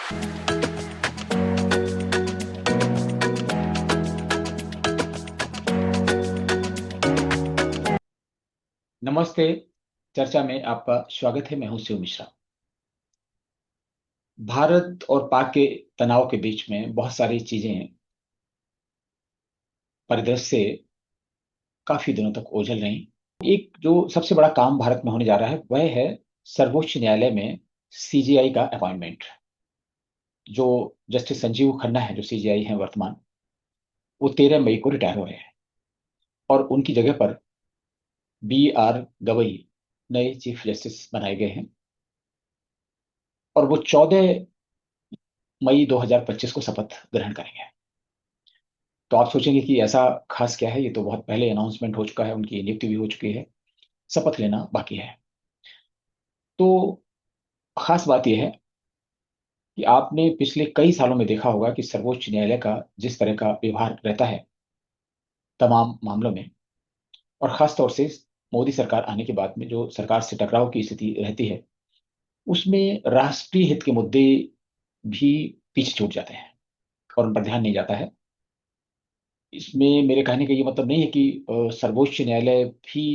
नमस्ते। चर्चा में आपका स्वागत है। मैं हूं शिव मिश्रा। भारत और पाक के तनाव के बीच में बहुत सारी चीजें परिदृश्य से काफी दिनों तक ओझल रही। एक जो सबसे बड़ा काम भारत में होने जा रहा है वह है सर्वोच्च न्यायालय में सीजेआई का अपॉइंटमेंट। जो जस्टिस संजीव खन्ना है, जो सीजेआई हैं वर्तमान, वो 13 मई को रिटायर हो रहे हैं और उनकी जगह पर बी आर गवई नए चीफ जस्टिस बनाए गए हैं और वो 14 मई 2025 को शपथ ग्रहण करेंगे। तो आप सोचेंगे कि ऐसा खास क्या है, ये तो बहुत पहले अनाउंसमेंट हो चुका है, उनकी नियुक्ति भी हो चुकी है, शपथ लेना बाकी है। तो खास बात यह है कि आपने पिछले कई सालों में देखा होगा कि सर्वोच्च न्यायालय का जिस तरह का व्यवहार रहता है तमाम मामलों में, और खास तौर से मोदी सरकार आने के बाद में जो सरकार से टकराव की स्थिति रहती है, उसमें राष्ट्रीय हित के मुद्दे भी पीछे छूट जाते हैं और उन पर ध्यान नहीं जाता है। इसमें मेरे कहने का ये मतलब नहीं है कि सर्वोच्च न्यायालय भी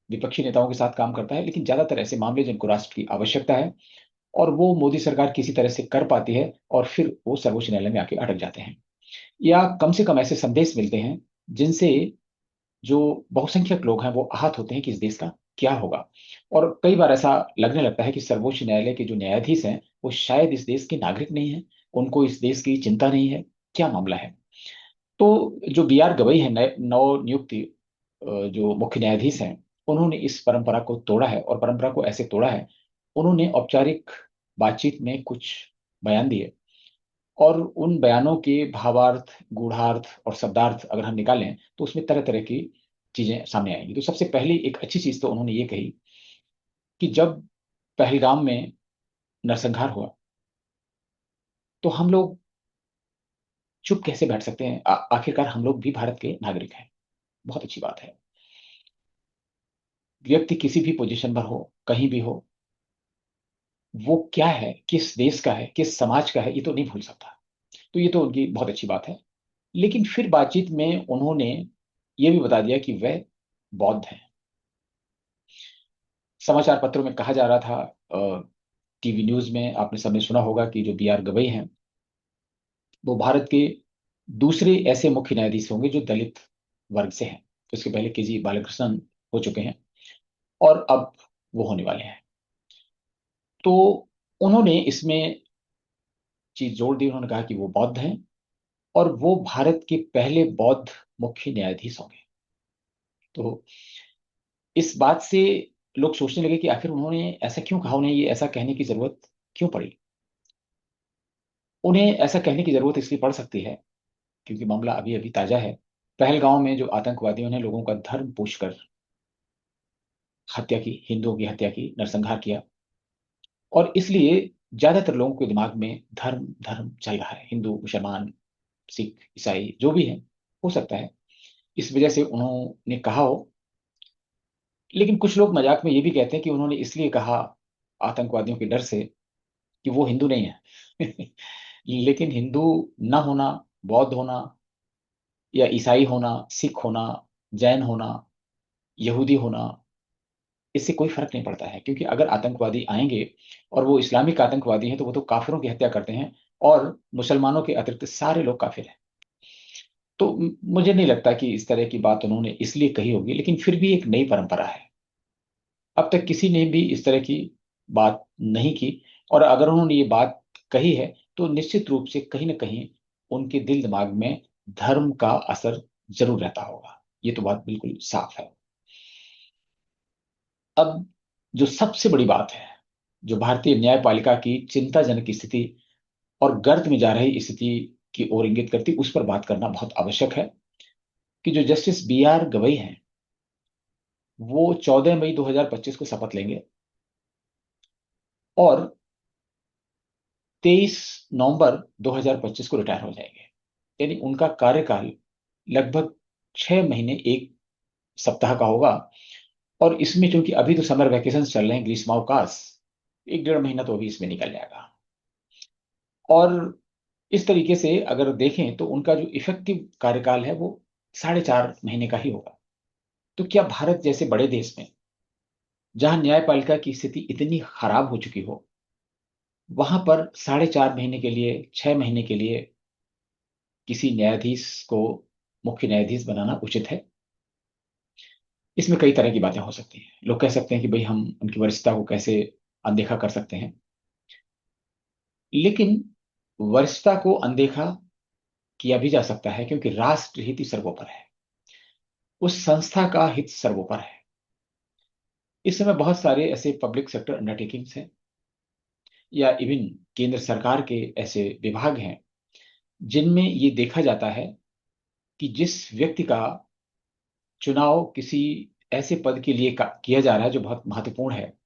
विपक्षी नेताओं के साथ काम करता है, लेकिन ज्यादातर ऐसे मामले जिनको राष्ट्र की आवश्यकता है और वो मोदी सरकार किसी तरह से कर पाती है और फिर वो सर्वोच्च न्यायालय में आके अटक जाते हैं, या कम से कम ऐसे संदेश मिलते हैं जिनसे जो बहुसंख्यक लोग हैं वो आहत होते हैं कि इस देश का क्या होगा। और कई बार ऐसा लगने लगता है कि सर्वोच्च न्यायालय के जो न्यायाधीश हैं वो शायद इस देश के नागरिक नहीं है, उनको इस देश की चिंता नहीं है, क्या मामला है। तो जो बी आर गवई है, नए नव नियुक्ति जो मुख्य न्यायाधीश हैं, उन्होंने इस परंपरा को तोड़ा है और परंपरा को ऐसे तोड़ा है, उन्होंने औपचारिक बातचीत में कुछ बयान दिए और उन बयानों के भावार्थ, गूढ़ार्थ और शब्दार्थ अगर हम निकालें तो उसमें तरह तरह की चीजें सामने आएंगी। तो सबसे पहली एक अच्छी चीज तो उन्होंने ये कही कि जब पहलगाम में नरसंहार हुआ तो हम लोग चुप कैसे बैठ सकते हैं, आखिरकार हम लोग भी भारत के नागरिक हैं। बहुत अच्छी बात है। व्यक्ति किसी भी पोजीशन पर हो, कहीं भी हो, वो क्या है, किस देश का है, किस समाज का है, ये तो नहीं भूल सकता। तो ये तो उनकी बहुत अच्छी बात है। लेकिन फिर बातचीत में उन्होंने ये भी बता दिया कि वह बौद्ध हैं। समाचार पत्रों में कहा जा रहा था, टीवी न्यूज में आपने सबने सुना होगा कि जो बी आर गवई हैं वो भारत के दूसरे ऐसे मुख्य न्यायाधीश होंगे जो दलित वर्ग से हैं। उसके पहले के जी बालकृष्णन हो चुके हैं और अब वो होने वाले हैं। तो उन्होंने इसमें चीज जोड़ दी, उन्होंने कहा कि वो बौद्ध हैं और वो भारत के पहले बौद्ध मुख्य न्यायाधीश होंगे। तो इस बात से लोग सोचने लगे कि आखिर उन्होंने ऐसा क्यों कहा, उन्हें ये ऐसा कहने की जरूरत क्यों पड़ी। उन्हें ऐसा कहने की जरूरत इसलिए पड़ सकती है क्योंकि मामला अभी अभी ताजा है। पहलगांव में जो आतंकवादियों ने लोगों का धर्म पूछकर हत्या की, हिंदुओं की हत्या की, नरसंहार किया, और इसलिए ज्यादातर लोगों के दिमाग में धर्म धर्म चल रहा है, हिंदू मुसलमान सिख ईसाई जो भी है, हो सकता है इस वजह से उन्होंने कहा हो। लेकिन कुछ लोग मजाक में ये भी कहते हैं कि उन्होंने इसलिए कहा आतंकवादियों के डर से कि वो हिंदू नहीं है। लेकिन हिंदू न होना, बौद्ध होना या ईसाई होना, सिख होना, जैन होना, यहूदी होना, इससे कोई फर्क नहीं पड़ता है, क्योंकि अगर आतंकवादी आएंगे और वो इस्लामिक आतंकवादी हैं तो वो तो काफिरों की हत्या करते हैं और मुसलमानों के अतिरिक्त सारे लोग काफिर हैं। तो मुझे नहीं लगता कि इस तरह की बात उन्होंने इसलिए कही होगी, लेकिन फिर भी एक नई परंपरा है। अब तक किसी ने भी इस तरह की बात नहीं की, और अगर उन्होंने ये बात कही है तो निश्चित रूप से कहीं ना कहीं उनके दिल दिमाग में धर्म का असर जरूर रहता होगा। ये तो बात बिल्कुल साफ है। अब जो सबसे बड़ी बात है, जो भारतीय न्यायपालिका की चिंताजनक स्थिति और गर्त में जा रही स्थिति की ओर इंगित करती, उस पर बात करना बहुत आवश्यक है कि जो जस्टिस बी आर गवई हैं वो 14 मई 2025 को शपथ लेंगे और 23 नवंबर 2025 को रिटायर हो जाएंगे। यानी उनका कार्यकाल लगभग 6 महीने 1 सप्ताह का होगा। और इसमें चूंकि अभी तो समर वैकेशन चल रहे हैं, ग्रीष्मावकाश, 1 डेढ़ महीना तो अभी इसमें निकल जाएगा। और इस तरीके से अगर देखें तो उनका जो इफेक्टिव कार्यकाल है वो 4.5 महीने का ही होगा। तो क्या भारत जैसे बड़े देश में, जहां न्यायपालिका की स्थिति इतनी खराब हो चुकी हो, वहां पर 4.5 महीने के लिए, 6 महीने के लिए किसी न्यायाधीश को मुख्य न्यायाधीश बनाना उचित है? इसमें कई तरह की बातें हो सकती हैं। लोग कह सकते हैं कि भाई हम उनकी वरिष्ठता को कैसे अनदेखा कर सकते हैं, लेकिन वरिष्ठता को अनदेखा किया भी जा सकता है, क्योंकि राष्ट्र हित ही सर्वोपरि है, उस संस्था का हित सर्वोपरि है। इस समय बहुत सारे ऐसे पब्लिक सेक्टर अंडरटेकिंग्स हैं, या इवन केंद्र सरकार के ऐसे विभाग हैं, जिनमें ये देखा जाता है कि जिस व्यक्ति का चुनाव किसी ऐसे पद के लिए किया जा रहा है जो बहुत महत्वपूर्ण है,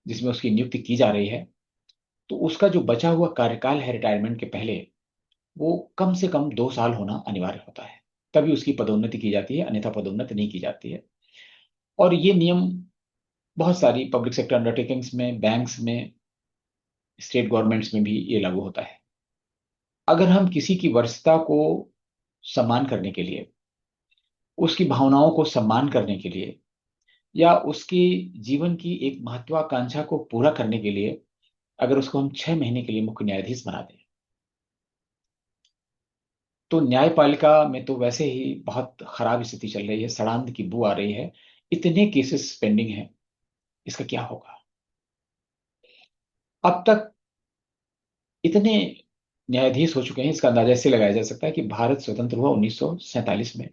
जिसमें उसकी नियुक्ति की जा रही है, तो उसका जो बचा हुआ कार्यकाल है रिटायरमेंट के पहले, वो कम से कम 2 साल होना अनिवार्य होता है। तभी उसकी पदोन्नति की जाती है, अन्यथा पदोन्नति नहीं की जाती है। और ये नियम बहुत सारी पब्लिक सेक्टर अंडरटेकिंग्स में, बैंक्स में, स्टेट गवर्नमेंट्स में भी ये लागू होता है। अगर हम किसी की वरिष्ठता को सम्मान करने के लिए, उसकी भावनाओं को सम्मान करने के लिए, या उसकी जीवन की एक महत्वाकांक्षा को पूरा करने के लिए अगर उसको हम 6 महीने के लिए मुख्य न्यायाधीश बना दें, तो न्यायपालिका में तो वैसे ही बहुत खराब स्थिति चल रही है, सड़ांध की बू आ रही है, इतने केसेस पेंडिंग हैं, इसका क्या होगा? अब तक इतने न्यायाधीश हो चुके हैं, इसका अंदाजा इससे लगाया जा सकता है कि भारत स्वतंत्र हुआ 1947 में,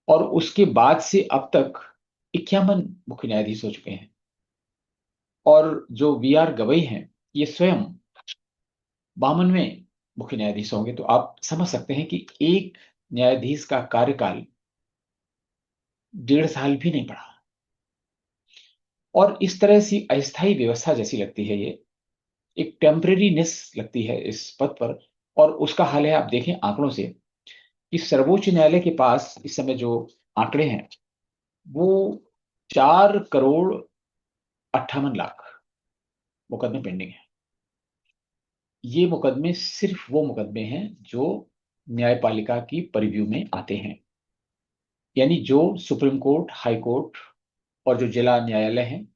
और उसके बाद से अब तक 51 मुख्य न्यायाधीश हो चुके हैं। और जो VR गवई हैं, ये स्वयं 52वें मुख्य न्यायाधीश होंगे। तो आप समझ सकते हैं कि एक न्यायाधीश का कार्यकाल 1.5 साल भी नहीं पड़ा। और इस तरह से अस्थायी व्यवस्था जैसी लगती है ये, एक टेम्परेरीनेस लगती है इस पद पर। और उसका हाल है, आप देखें आंकड़ों से, कि सर्वोच्च न्यायालय के पास इस समय जो आंकड़े हैं, वो 4,58,00,000 मुकदमे पेंडिंग है। ये मुकदमे सिर्फ वो मुकदमे हैं जो न्यायपालिका की परिव्यू में आते हैं, यानी जो सुप्रीम कोर्ट, हाई कोर्ट और जो जिला न्यायालय हैं,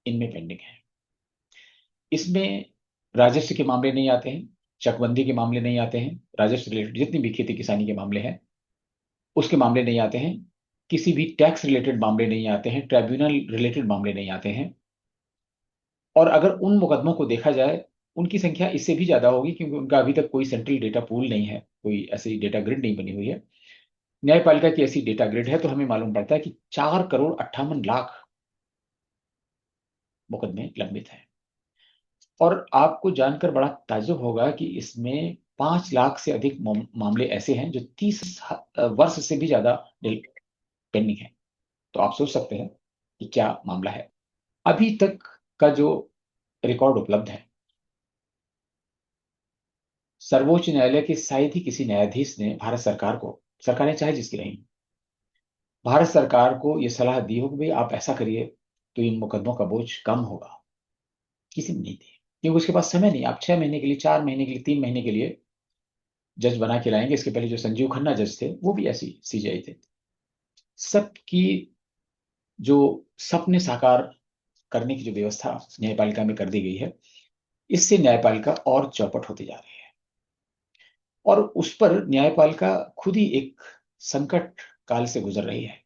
इनमें पेंडिंग है। इसमें राजस्व के मामले नहीं आते हैं, चकबंदी के मामले नहीं आते हैं, राजस्व रिलेटेड जितनी भी खेती किसानी के मामले हैं उसके मामले नहीं आते हैं, किसी भी टैक्स रिलेटेड मामले नहीं आते हैं, ट्राइब्यूनल रिलेटेड मामले नहीं आते हैं। और अगर उन मुकदमों को देखा जाए, उनकी संख्या इससे भी ज्यादा होगी, क्योंकि उनका अभी तक कोई सेंट्रल डेटा पूल नहीं है, कोई ऐसी डेटा ग्रिड नहीं बनी हुई है। न्यायपालिका की ऐसी डेटा ग्रिड है, तो हमें मालूम पड़ता है कि 4,58,00,000 मुकदमे लंबित हैं। और आपको जानकर बड़ा ताज्जुब होगा कि इसमें 5 लाख से अधिक मामले ऐसे हैं जो 30 वर्ष से भी ज्यादा पेंडिंग है। तो आप सोच सकते हैं कि क्या मामला है। अभी तक का जो रिकॉर्ड उपलब्ध है, सर्वोच्च न्यायालय के शायद ही किसी न्यायाधीश ने भारत सरकार को, सरकारें चाहे जिसकी रही, भारत सरकार को यह सलाह दी हो कि भाई आप ऐसा करिए तो इन मुकदमों का बोझ कम होगा। किसी ने नहीं दी, क्योंकि उसके पास समय नहीं। आप 6 महीने के लिए, 4 महीने के लिए, 3 महीने के लिए जज बना के लाएंगे। इसके पहले जो संजीव खन्ना जज थे, वो भी ऐसी CJI थे। सबकी जो सपने साकार करने की जो व्यवस्था न्यायपालिका में कर दी गई है, इससे न्यायपालिका और चौपट होती जा रही है। और उस पर न्यायपालिका खुद ही एक संकट काल से गुजर रही है,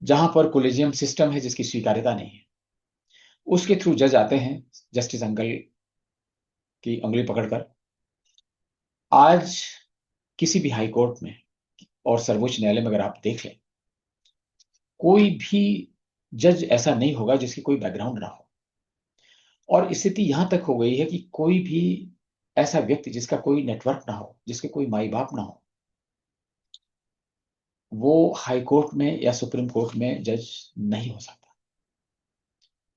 जहां पर कोलेजियम सिस्टम है जिसकी स्वीकार्यता नहीं है। उसके थ्रू जज आते हैं, जस्टिस अंकल की उंगली पकड़कर। आज किसी भी हाई कोर्ट में और सर्वोच्च न्यायालय में अगर आप देख लें, कोई भी जज ऐसा नहीं होगा जिसकी कोई बैकग्राउंड ना हो। और स्थिति यहां तक हो गई है कि कोई भी ऐसा व्यक्ति जिसका कोई नेटवर्क ना हो, जिसके कोई माई बाप ना हो, वो हाई कोर्ट में या सुप्रीम कोर्ट में जज नहीं हो सकता।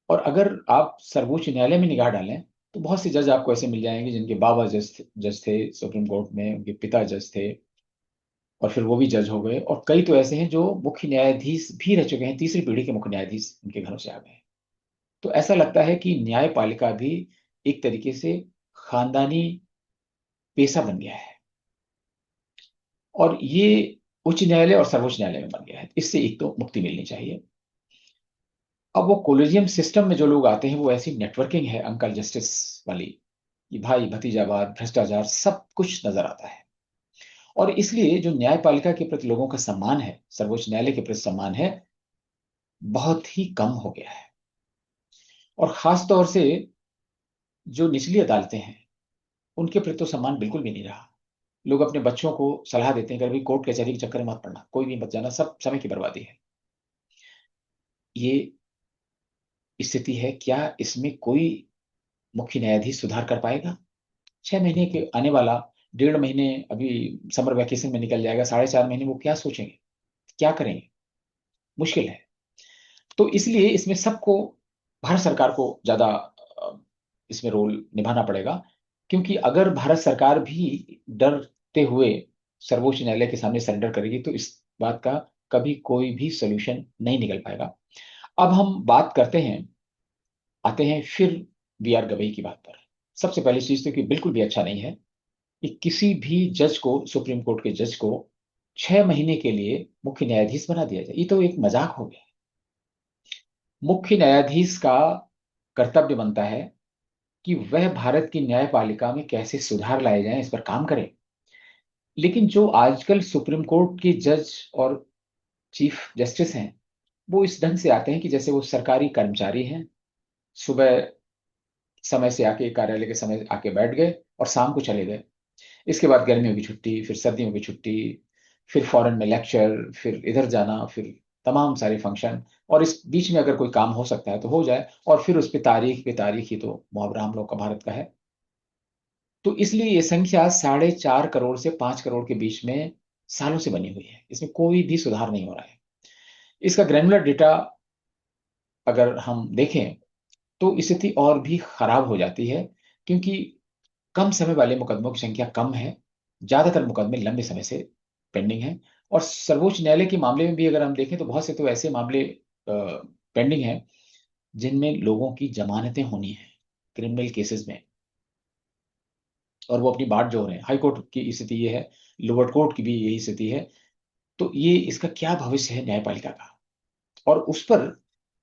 और अगर आप सर्वोच्च न्यायालय में निगाह डालें, तो बहुत से जज आपको ऐसे मिल जाएंगे जिनके बाबा जज थे सुप्रीम कोर्ट में, उनके पिता जज थे और फिर वो भी जज हो गए। और कई तो ऐसे हैं जो मुख्य न्यायाधीश भी रह चुके हैं, तीसरी पीढ़ी के मुख्य न्यायाधीश उनके घरों से आ गए हैं। तो ऐसा लगता है कि न्यायपालिका भी एक तरीके से खानदानी पेशा बन गया है, और ये उच्च न्यायालय और सर्वोच्च न्यायालय में बन गया है। इससे एक तो मुक्ति मिलनी चाहिए। अब वो कोलेजियम सिस्टम में जो लोग आते हैं वो ऐसी नेटवर्किंग है अंकल जस्टिस वाली, कि भाई भतीजावाद, भ्रष्टाचार, सब कुछ नजर आता है। और इसलिए जो न्यायपालिका के प्रति लोगों का सम्मान है, सर्वोच्च न्यायालय के प्रति सम्मान है, बहुत ही कम हो गया है। और खास तौर से जो निचली अदालतें हैं उनके प्रति तो सम्मान बिल्कुल भी नहीं रहा। लोग अपने बच्चों को सलाह देते हैं कि भाई कोर्ट कचहरी के चक्कर में मत पड़ना, कोई भी मत जाना, सब समय की बर्बादी है। ये स्थिति है। क्या इसमें कोई मुख्य न्यायाधीश सुधार कर पाएगा? 6 महीने के आने वाला, 1.5 महीने अभी समर वैकेशन में निकल जाएगा, 4.5 महीने वो क्या सोचेंगे, क्या करेंगे? मुश्किल है। तो इसलिए इसमें सबको, भारत सरकार को ज्यादा इसमें रोल निभाना पड़ेगा। क्योंकि अगर भारत सरकार भी डरते हुए सर्वोच्च न्यायालय के सामने सरेंडर करेगी तो इस बात का कभी कोई भी सोल्यूशन नहीं निकल पाएगा। अब हम बात करते हैं, आते हैं फिर बी आर गवई की बात पर। सबसे पहली चीज तो कि बिल्कुल भी अच्छा नहीं है कि किसी भी जज को, सुप्रीम कोर्ट के जज को 6 महीने के लिए मुख्य न्यायाधीश बना दिया जाए। ये तो एक मजाक हो गया। मुख्य न्यायाधीश का कर्तव्य बनता है कि वह भारत की न्यायपालिका में कैसे सुधार लाए जाएं इस पर काम करें। लेकिन जो आजकल सुप्रीम कोर्ट के जज और चीफ जस्टिस हैं, वो इस ढंग से आते हैं कि जैसे वो सरकारी कर्मचारी हैं। सुबह समय से आके, कार्यालय के समय आके बैठ गए और शाम को चले गए। इसके बाद गर्मियों की छुट्टी, फिर सर्दियों की छुट्टी, फिर फॉरेन में लेक्चर, फिर इधर जाना, फिर तमाम सारे फंक्शन, और इस बीच में अगर कोई काम हो सकता है तो हो जाए, और फिर उस पे तारीख पे तारीख ही तो मुहावरा हम लोग का भारत का है। तो इसलिए ये संख्या 4.5 करोड़ से 5 करोड़ के बीच में सालों से बनी हुई है। इसमें कोई भी सुधार नहीं हो रहा है। इसका ग्रैनुलर डेटा अगर हम देखें तो स्थिति और भी खराब हो जाती है। क्योंकि कम समय वाले मुकदमों की संख्या कम है, ज्यादातर मुकदमे लंबे समय से पेंडिंग हैं। और सर्वोच्च न्यायालय के मामले में भी अगर हम देखें तो बहुत से तो ऐसे मामले पेंडिंग हैं जिनमें लोगों की जमानतें होनी है, क्रिमिनल केसेस में, और वो अपनी बाट जोड़ रहे हैं। हाई कोर्ट की स्थिति ये है, लोअर कोर्ट की भी यही स्थिति है। तो ये इसका क्या भविष्य है न्यायपालिका का? और उस पर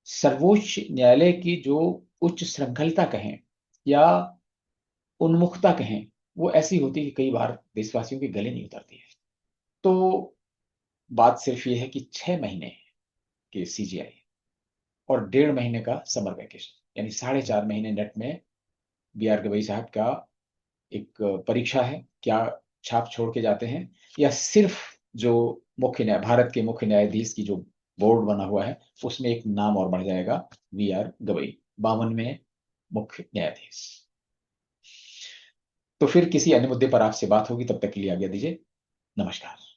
सर्वोच्च न्यायालय की जो उच्च श्रृंखलता कहें या उन्मुखता कहें, वो ऐसी होती है कि कई बार देशवासियों के गले नहीं उतरती है। तो बात सिर्फ ये है कि 6 महीने के सीजीआई और 1.5 महीने का समर वैकेशन, यानी 4.5 महीने नेट में बी आर गवई साहब का एक परीक्षा है, क्या छाप छोड़ के जाते हैं, या सिर्फ जो भारत के मुख्य न्यायाधीश की जो बोर्ड बना हुआ है उसमें एक नाम और बढ़ जाएगा, वी आर गवई, 52वें मुख्य न्यायाधीश। तो फिर किसी अन्य मुद्दे पर आपसे बात होगी, तब तक के लिए आज्ञा दीजिए। नमस्कार।